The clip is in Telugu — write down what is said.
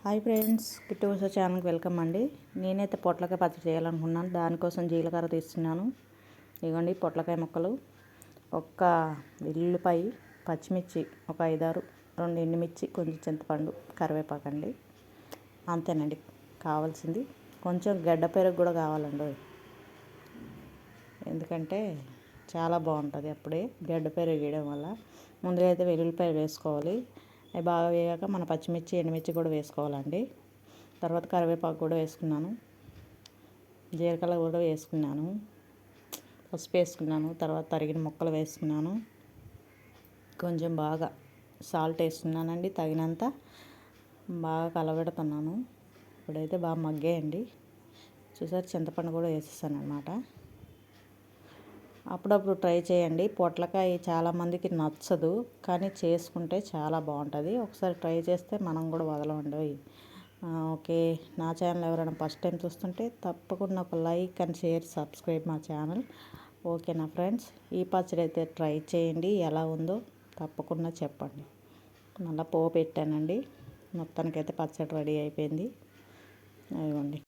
హాయ్ ఫ్రెండ్స్, కిట్టు ఉషా ఛానల్కి వెల్కమ్ అండి. నేనైతే పొట్లకాయ పచ్చడి చేయాలనుకున్నాను. దానికోసం జీలకర్ర తీస్తున్నాను. ఇదిగోండి పొట్లకాయ ముక్కలు, ఒక్క వెల్లుల్లిపాయ, పచ్చిమిర్చి ఒక 5-6, 2 ఎండుమిర్చి, కొంచెం చింతపండు, కరివేపాకండి. అంతేనండి కావాల్సింది. కొంచెం గడ్డ పెరుగు కూడా కావాలండి, ఎందుకంటే చాలా బాగుంటుంది అప్పుడే గడ్డ పెరుగు వేయడం వల్ల. ముందుగా అయితే వెల్లుల్లిపాయ వేసుకోవాలి. అవి బాగా వేగాక మన పచ్చిమిర్చి, ఎండుమిర్చి కూడా వేసుకోవాలండి. తర్వాత కరివేపాకు కూడా వేసుకున్నాను, జీలకర్ర కూడా వేసుకున్నాను, పసుపు వేసుకున్నాను, తర్వాత తరిగిన ముక్కలు వేసుకున్నాను, కొంచెం బాగా సాల్ట్ వేసుకున్నానండి తగినంత. బాగా కలబెడుతున్నాను. ఇప్పుడైతే బాగా మగ్గాయండి. చూసారు, చింతపండు కూడా వేసేసాను అనమాట. అప్పుడప్పుడు ట్రై చేయండి. పొట్లకాయ చాలామందికి నచ్చదు, కానీ చేసుకుంటే చాలా బాగుంటుంది. ఒకసారి ట్రై చేస్తే మనం కూడా వదలమండి. ఓకే, నా ఛానల్ ఎవరైనా ఫస్ట్ టైం చూస్తుంటే తప్పకుండా ఒక లైక్ అండ్ షేర్, సబ్స్క్రైబ్ మా ఛానల్. ఓకేనా ఫ్రెండ్స్, ఈ పచ్చడి అయితే ట్రై చేయండి. ఎలా ఉందో తప్పకుండా చెప్పండి. మళ్ళీ పోపు పెట్టానండి. మొత్తానికైతే పచ్చడి రెడీ అయిపోయింది. అదిగోండి.